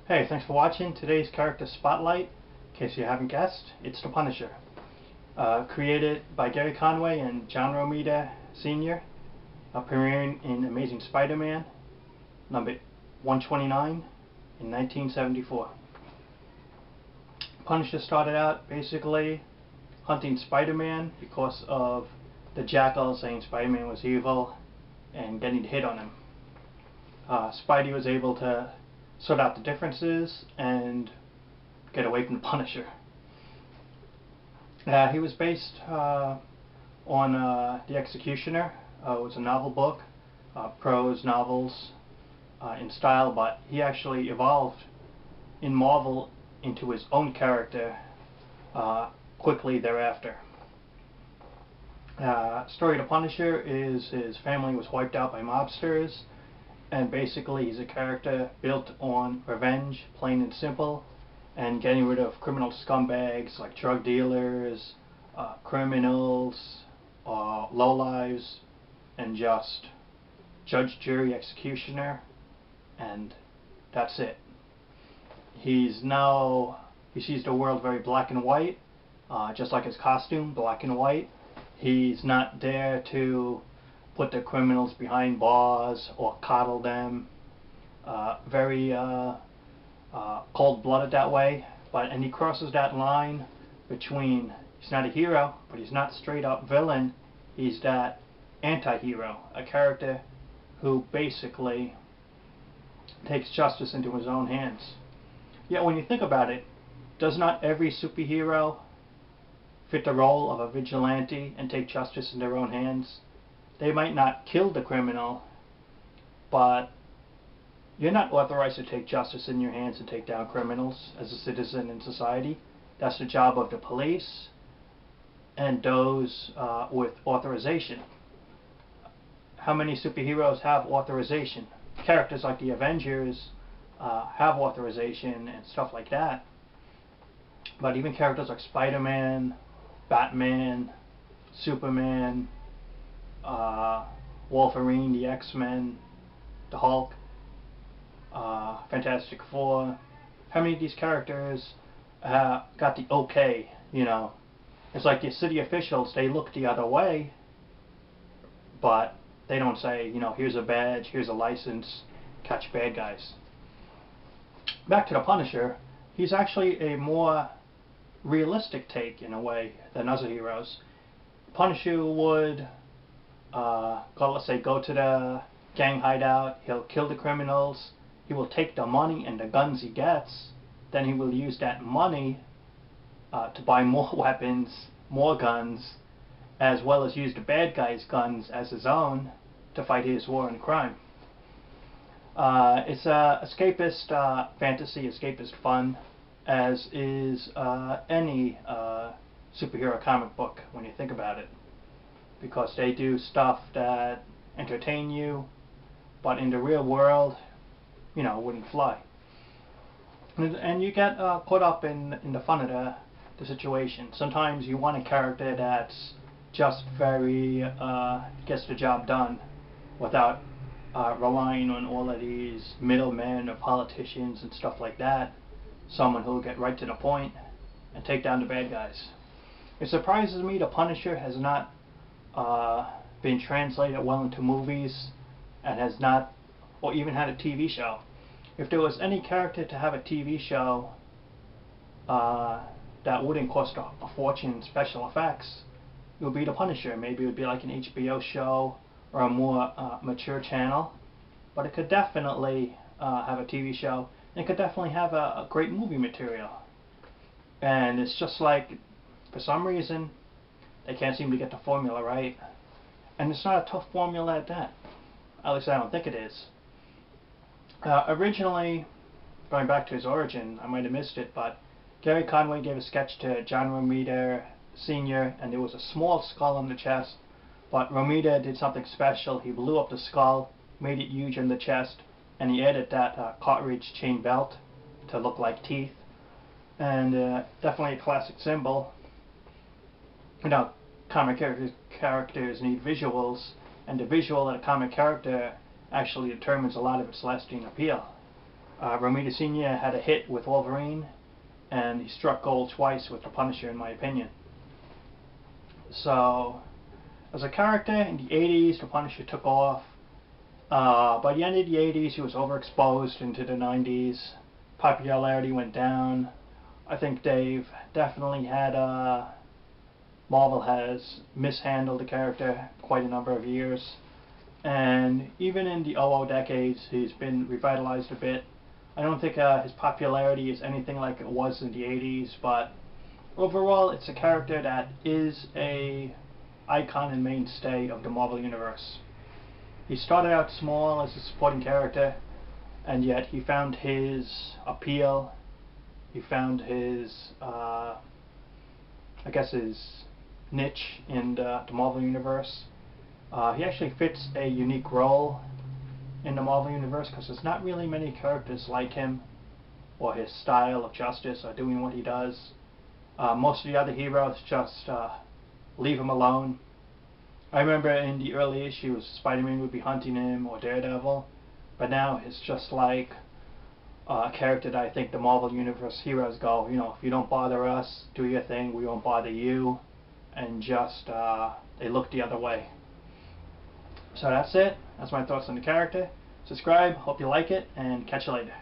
Hey, thanks for watching today's character spotlight. In case you haven't guessed, it's the Punisher. Created by Gary Conway and John Romita Sr., appearing in Amazing Spider-Man number 129 in 1974. Punisher started out basically hunting Spider-Man because of the Jackal saying Spider-Man was evil and getting hit on him. Spidey was able to sort out the differences and get away from the Punisher. He was based on The Executioner. It was a novel book, prose novels in style, but he actually evolved in Marvel into his own character quickly thereafter. Story of the Punisher is his family was wiped out by mobsters, and basically he's a character built on revenge, plain and simple, and getting rid of criminal scumbags like drug dealers, criminals, lowlives, and just judge, jury, executioner, and that's it. He sees the world very black and white, just like his costume, black and white. He's not there to put the criminals behind bars or coddle them. Very cold-blooded that way, and he crosses that line between he's not a hero, but he's not straight-up villain. He's that anti-hero, a character who basically takes justice into his own hands. Yet when you think about it, does not every superhero fit the role of a vigilante and take justice in their own hands? They might not kill the criminal, but you're not authorized to take justice in your hands and take down criminals as a citizen in society. That's the job of the police and those with authorization. How many superheroes have authorization? Characters like the Avengers have authorization and stuff like that. But even characters like Spider-Man, Batman, Superman, Wolverine, the X-Men, the Hulk, Fantastic Four, how many of these characters got the okay, you know? It's like the city officials, they look the other way, but they don't say, you know, here's a badge, here's a license, catch bad guys. Back to the Punisher, he's actually a more realistic take, in a way, than other heroes. Punisher would let's say, go to the gang hideout, he'll kill the criminals, he will take the money and the guns he gets, then he will use that money to buy more weapons, more guns, as well as use the bad guys' guns as his own to fight his war on crime. It's escapist fantasy, escapist fun, as is any superhero comic book when you think about it, because they do stuff that entertain you, but in the real world, you know, wouldn't fly. And you get caught up in the fun of the situation. Sometimes you want a character that's just very gets the job done without relying on all of these middlemen or politicians and stuff like that. Someone who'll get right to the point and take down the bad guys. It surprises me the Punisher has not been translated well into movies and has not, or even had a TV show. If there was any character to have a TV show that wouldn't cost a fortune in special effects, it would be the Punisher. Maybe it would be like an HBO show or a more mature channel, but it could definitely have a TV show, and it could definitely have a great movie material. And it's just like, for some reason, they can't seem to get the formula right. And it's not a tough formula at that. At least I don't think it is. Originally, going back to his origin, I might have missed it, but Gary Conway gave a sketch to John Romita Sr., and there was a small skull on the chest, but Romita did something special. He blew up the skull, made it huge on the chest, and he added that cartridge chain belt to look like teeth. And definitely a classic symbol. You know, comic characters need visuals, and the visual of a comic character actually determines a lot of its lasting appeal. Romita Sr. had a hit with Wolverine, and he struck gold twice with the Punisher, in my opinion. So, as a character, in the 80s, the Punisher took off. By the end of the 80s, he was overexposed. Into the 90s, popularity went down. I think they've definitely had Marvel has mishandled the character quite a number of years, and even in the 00 decades he's been revitalized a bit. I don't think his popularity is anything like it was in the 80s, but overall it's a character that is a icon and mainstay of the Marvel Universe. He started out small as a supporting character, and yet he found his appeal. He found his, I guess, his niche in the Marvel Universe. He actually fits a unique role in the Marvel Universe because there's not really many characters like him, or his style of justice, or doing what he does. Most of the other heroes just leave him alone. I remember in the early issues Spider-Man would be hunting him, or Daredevil, but now it's just like a character that I think the Marvel Universe heroes go, if you don't bother us, do your thing, we won't bother you, and just they look the other way. So that's it. That's my thoughts on the character. Subscribe, hope you like it, and catch you later.